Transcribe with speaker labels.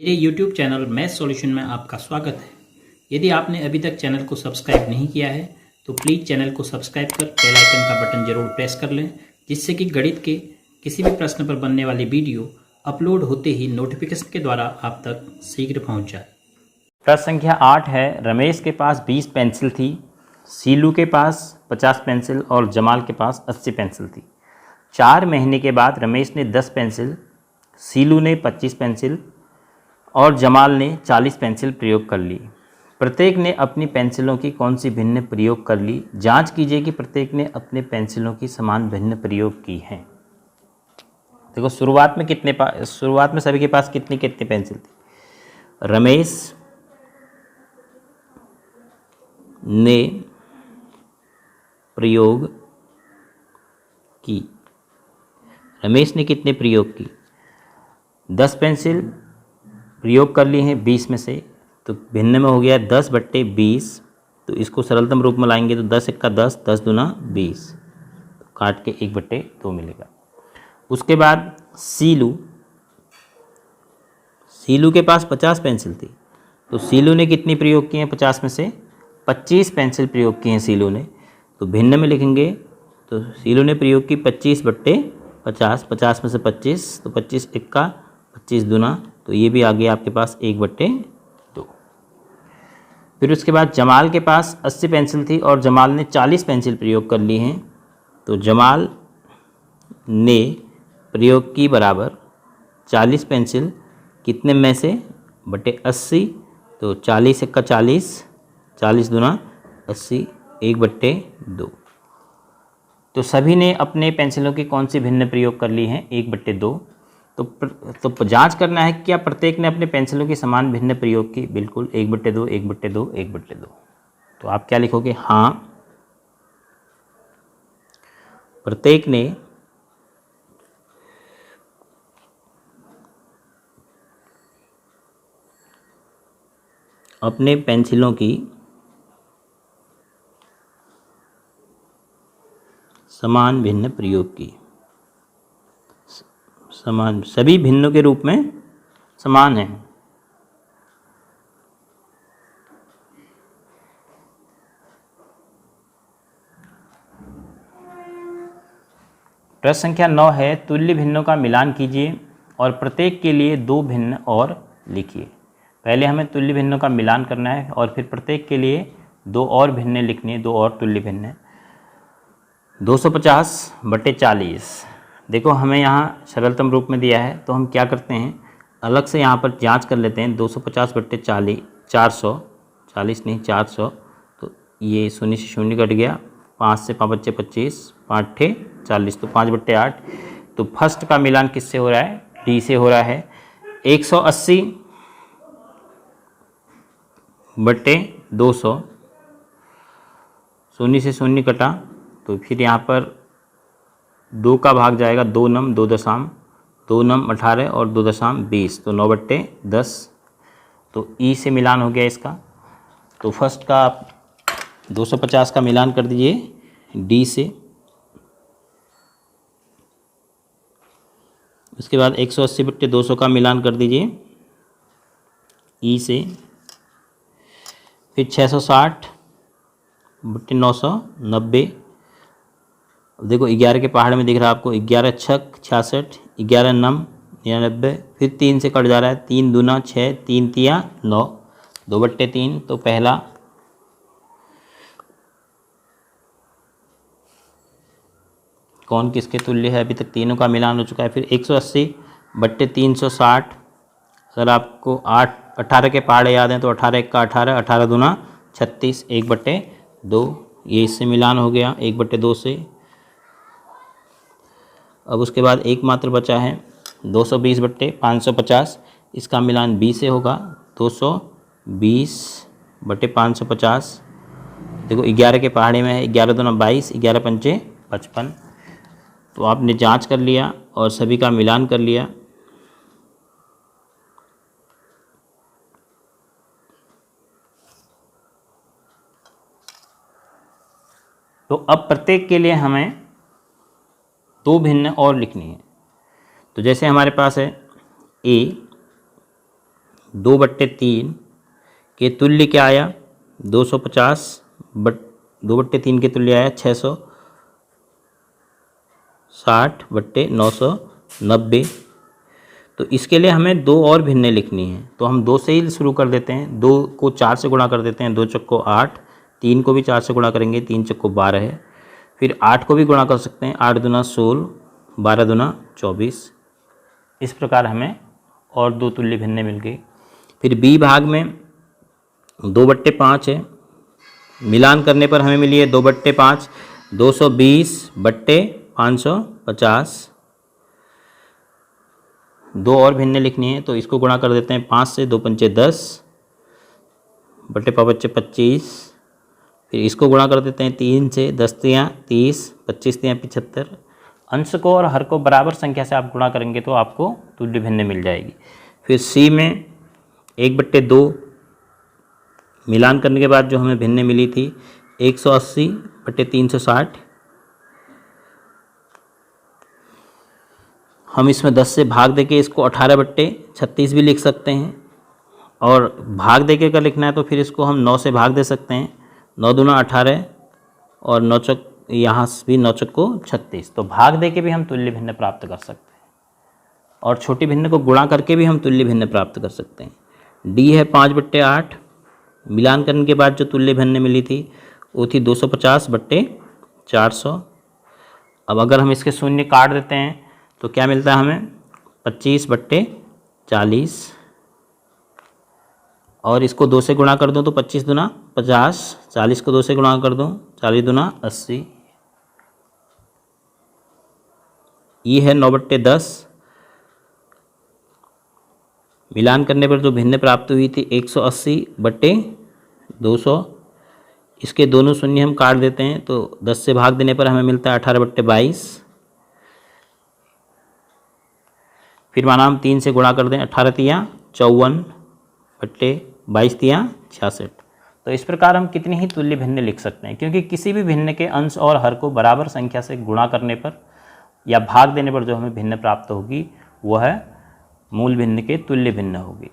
Speaker 1: मेरे YouTube channel math solution में आपका स्वागत है। यदि आपने अभी तक चैनल को सब्सक्राइब नहीं किया है तो प्लीज़ चैनल को सब्सक्राइब कर बेल आइकन का बटन जरूर प्रेस कर लें, जिससे कि गणित के किसी भी प्रश्न पर बनने वाली वीडियो अपलोड होते ही नोटिफिकेशन के द्वारा आप तक शीघ्र पहुँच जाए।
Speaker 2: प्रश्न संख्या 8 है। रमेश के पास 20 पेंसिल थी, सीलू के पास 50 पेंसिल और जमाल के पास 80 पेंसिल थी। 4 महीने के बाद रमेश ने 10 पेंसिल, सीलू ने 25 पेंसिल और जमाल ने 40 पेंसिल प्रयोग कर ली। प्रत्येक ने अपनी पेंसिलों की कौन सी भिन्न प्रयोग कर ली? जांच कीजिए कि प्रत्येक ने अपने पेंसिलों की समान भिन्न प्रयोग की हैं। देखो शुरुआत में सभी के पास कितनी कितनी पेंसिल थी? रमेश ने प्रयोग की। रमेश ने कितने प्रयोग की? 10 पेंसिल प्रयोग कर ली हैं 20 में से, तो भिन्न में हो गया 10/20। तो इसको सरलतम रूप में लाएंगे तो 10 एक्का 10, 10 दूना 20, तो काट के 1/2 मिलेगा। उसके बाद सीलू के पास 50 पेंसिल थी, तो सीलू ने कितनी प्रयोग की हैं? 50 में से 25 पेंसिल प्रयोग की हैं सीलू ने, तो भिन्न में लिखेंगे तो सीलू ने प्रयोग की 25/50, 50 में से 25, तो 25 एक्का 25 दूना, तो ये भी आ गया आपके पास 1/2। फिर उसके बाद जमाल के पास 80 पेंसिल थी और जमाल ने 40 पेंसिल प्रयोग कर ली हैं, तो जमाल ने प्रयोग की बराबर 40 पेंसिल कितने में से बटे 80, तो 40 एक्का 40, 40 दूना 80, 1/2। तो सभी ने अपने पेंसिलों की कौन सी भिन्न प्रयोग कर ली हैं? 1/2। तो जांच करना है क्या प्रत्येक ने अपने पेंसिलों की समान भिन्न प्रयोग की? बिल्कुल 1/2, 1/2, 1/2। तो आप क्या लिखोगे? हाँ, प्रत्येक ने अपने पेंसिलों की समान भिन्न प्रयोग की। समान, सभी भिन्नों के रूप में समान है। प्रश्न संख्या 9 है। तुल्य भिन्नों का मिलान कीजिए और प्रत्येक के लिए 2 भिन्न और लिखिए। पहले हमें तुल्य भिन्नों का मिलान करना है और फिर प्रत्येक के लिए 2 और भिन्न लिखनी है, 2 और तुल्य भिन्न। 250/40। देखो हमें यहाँ सरलतम रूप में दिया है, तो हम क्या करते हैं, अलग से यहाँ पर जांच कर लेते हैं। 250/40, 400, 40 नहीं 400, तो ये शून्य से शून्य कट गया, 5 से 5 बच्चे 25, 5 ठे 40, तो 5/8। तो फर्स्ट का मिलान किससे हो रहा है? डी से हो रहा है। 180/200, शून्य से शून्य कटा, तो फिर यहाँ पर 2 का भाग जाएगा, 2 नम 2 दशम, 2 नम 18 और 2 दशम 20, तो 9/10। तो ई से मिलान हो गया इसका। तो फर्स्ट का आप 250 का मिलान कर दीजिए डी से। उसके बाद 180/200 का मिलान कर दीजिए ई से। फिर 660/990। देखो 11 के पहाड़ में दिख रहा है आपको, 11 छक 66, 11 नम 99, फिर 3 से कट जा रहा है, 3 दूना 6, 3 तिया 9, 2/3। तो पहला कौन किसके तुल्य है? अभी तक तीनों का मिलान हो चुका है। फिर 180/360। अगर आपको 18 के पहाड़े याद हैं तो 18 का 18, 18 दूना 36, 1/2। ये इससे मिलान हो गया 1/2 से। अब उसके बाद एक मात्र बचा है 220/550। इसका मिलान बी से होगा 220/550। देखो 11 के पहाड़े में है, 11 दूना 22, 11 पंचे 55। तो आपने जांच कर लिया और सभी का मिलान कर लिया। तो अब प्रत्येक के लिए हमें 2 भिन्न और लिखनी है। तो जैसे हमारे पास है ए 2/3 के तुल्य क्या आया 250 बट 2/3 के तुल्य आया 660/990। तो इसके लिए हमें 2 और भिन्नें लिखनी है, तो हम 2 से ही शुरू कर देते हैं। 2 को 4 से गुणा कर देते हैं, 2 चक्को 8, 3 को भी 4 से गुणा करेंगे, 3 चक्को 12 है। फिर 8 को भी गुणा कर सकते हैं, 8 दूना 16, 12 दूना 24। इस प्रकार हमें और 2 तुल्य भिन्नें मिल गई। फिर बी भाग में 2/5 है, मिलान करने पर हमें मिली है 2/5, 220/550। 2 और भिन्नें लिखनी है, तो इसको गुणा कर देते हैं 5 से, 2 पंचे 10, बट्टे 5 बच्चे 25। फिर इसको गुणा कर देते हैं 3 से, 10 तियाँ 30, 25 तियाँ 75। अंश को और हर को बराबर संख्या से आप गुणा करेंगे तो आपको तुल्य भिन्न मिल जाएगी। फिर सी में 1/2 मिलान करने के बाद जो हमें भिन्न मिली थी 180/360। हम इसमें 10 से भाग देके इसको 18/36 भी लिख सकते हैं, और भाग देके अगर लिखना है तो फिर इसको हम 9 से भाग दे सकते हैं। 9 दूना 18 और 9 चौक यहाँ भी 9 चौको 36। तो भाग देके भी हम तुल्य भिन्न प्राप्त कर सकते हैं, और छोटी भिन्न को गुणा करके भी हम तुल्य भिन्न प्राप्त कर सकते हैं। डी है 5/8, मिलान करने के बाद जो तुल्य भिन्न मिली थी वो थी 250/400। अब अगर हम इसके शून्य काट देते हैं तो क्या मिलता है हमें 25/40, और इसको 2 से गुणा कर दूं तो 25 दूना 50, 40 को 2 से गुणा कर दूं 40 दूना 80। ये है 9/10, मिलान करने पर जो भिन्न प्राप्त हुई थी 180/200। इसके दोनों शून्य हम काट देते हैं तो 10 से भाग देने पर हमें मिलता है 18/22। फिर माना हम 3 से गुणा कर दें, 18 तियाँ 54/22 तियाँ 66। तो इस प्रकार हम कितनी ही तुल्य भिन्न लिख सकते हैं, क्योंकि किसी भी भिन्न के अंश और हर को बराबर संख्या से गुणा करने पर या भाग देने पर जो हमें भिन्न प्राप्त होगी वह मूल भिन्न के तुल्य भिन्न होगी।